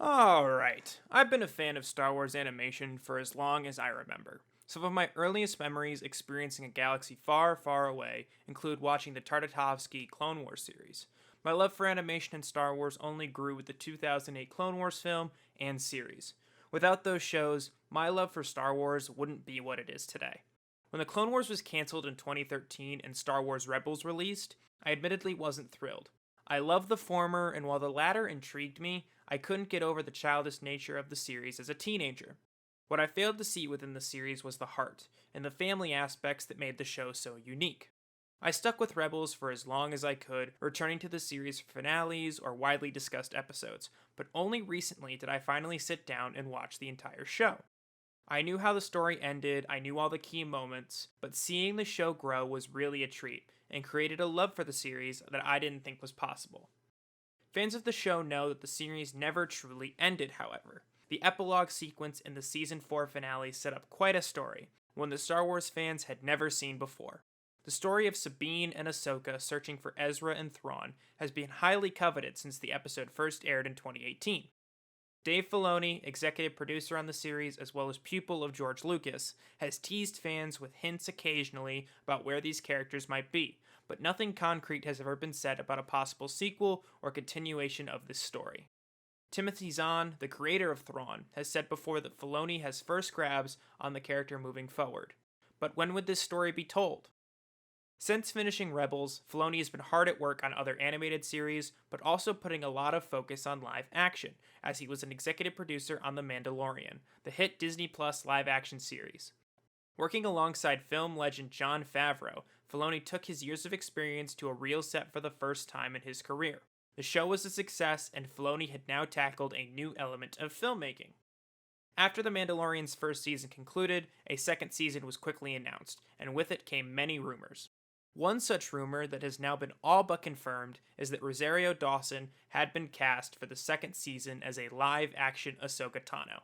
Alright, I've been a fan of Star Wars animation for as long as I remember. Some of my earliest memories experiencing a galaxy far, far away include watching the Tartakovsky Clone Wars series. My love for animation in Star Wars only grew with the 2008 Clone Wars film and series. Without those shows, my love for Star Wars wouldn't be what it is today. When the Clone Wars was cancelled in 2013 and Star Wars Rebels released, I admittedly wasn't thrilled. I loved the former, and while the latter intrigued me, I couldn't get over the childish nature of the series as a teenager. What I failed to see within the series was the heart, and the family aspects that made the show so unique. I stuck with Rebels for as long as I could, returning to the series for finales or widely discussed episodes, but only recently did I finally sit down and watch the entire show. I knew how the story ended, I knew all the key moments, but seeing the show grow was really a treat, and created a love for the series that I didn't think was possible. Fans of the show know that the series never truly ended, however. The epilogue sequence in the season 4 finale set up quite a story, one that Star Wars fans had never seen before. The story of Sabine and Ahsoka searching for Ezra and Thrawn has been highly coveted since the episode first aired in 2018. Dave Filoni, executive producer on the series as well as pupil of George Lucas, has teased fans with hints occasionally about where these characters might be, but nothing concrete has ever been said about a possible sequel or continuation of this story. Timothy Zahn, the creator of Thrawn, has said before that Filoni has first grabs on the character moving forward. But when would this story be told? Since finishing Rebels, Filoni has been hard at work on other animated series, but also putting a lot of focus on live action, as he was an executive producer on The Mandalorian, the hit Disney Plus live action series. Working alongside film legend Jon Favreau, Filoni took his years of experience to a real set for the first time in his career. The show was a success, and Filoni had now tackled a new element of filmmaking. After The Mandalorian's first season concluded, a second season was quickly announced, and with it came many rumors. One such rumor that has now been all but confirmed is that Rosario Dawson had been cast for the second season as a live action Ahsoka Tano.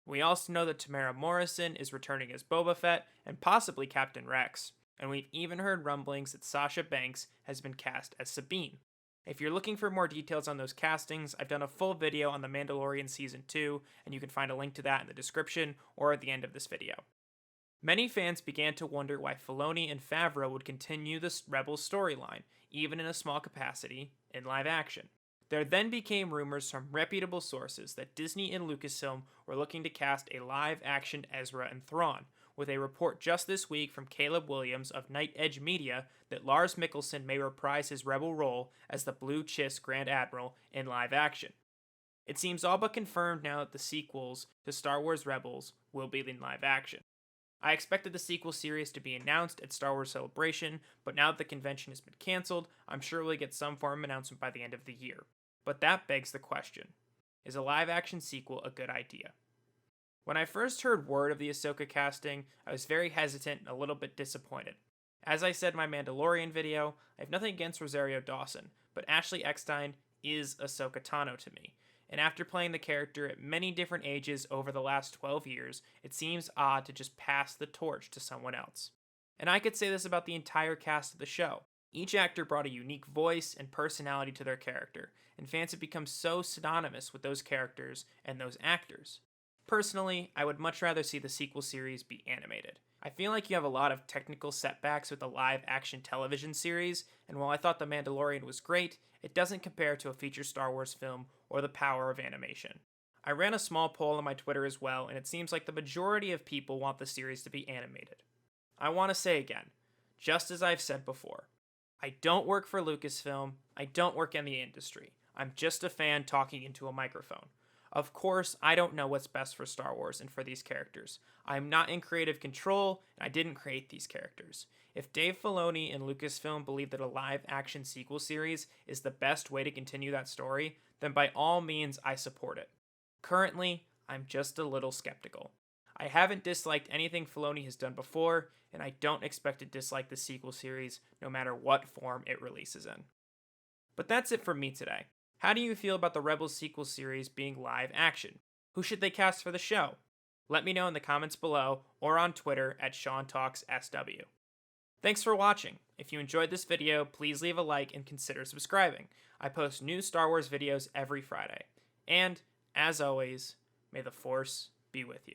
We also know that Tamara Morrison is returning as Boba Fett and possibly Captain Rex, and we've even heard rumblings that Sasha Banks has been cast as Sabine. If you're looking for more details on those castings, I've done a full video on The Mandalorian Season 2, and you can find a link to that in the description or at the end of this video. Many fans began to wonder why Filoni and Favreau would continue the Rebels storyline, even in a small capacity, in live action. There then became rumors from reputable sources that Disney and Lucasfilm were looking to cast a live action Ezra and Thrawn, with a report just this week from Caleb Williams of Night Edge Media that Lars Mikkelsen may reprise his rebel role as the Blue Chiss Grand Admiral in live action. It seems all but confirmed now that the sequels to Star Wars Rebels will be in live action. I expected the sequel series to be announced at Star Wars Celebration, but now that the convention has been cancelled, I'm sure we'll get some form of announcement by the end of the year. But that begs the question, is a live action sequel a good idea? When I first heard word of the Ahsoka casting, I was very hesitant and a little bit disappointed. As I said in my Mandalorian video, I have nothing against Rosario Dawson, but Ashley Eckstein is Ahsoka Tano to me, and after playing the character at many different ages over the last 12 years, it seems odd to just pass the torch to someone else. And I could say this about the entire cast of the show. Each actor brought a unique voice and personality to their character, and fans have become so synonymous with those characters and those actors. Personally, I would much rather see the sequel series be animated. I feel like you have a lot of technical setbacks with the live action television series, and while I thought The Mandalorian was great, it doesn't compare to a feature Star Wars film or the power of animation. I ran a small poll on my Twitter as well, and it seems like the majority of people want the series to be animated. I want to say again, just as I've said before, I don't work for Lucasfilm, I don't work in the industry. I'm just a fan talking into a microphone. Of course, I don't know what's best for Star Wars and for these characters. I'm not in creative control, and I didn't create these characters. If Dave Filoni and Lucasfilm believe that a live-action sequel series is the best way to continue that story, then by all means I support it. Currently, I'm just a little skeptical. I haven't disliked anything Filoni has done before, and I don't expect to dislike the sequel series no matter what form it releases in. But that's it from me today. How do you feel about the Rebels sequel series being live action? Who should they cast for the show? Let me know in the comments below or on Twitter at SeanTalksSW. Thanks for watching. If you enjoyed this video, please leave a like and consider subscribing. I post new Star Wars videos every Friday. And As always, may the Force be with you.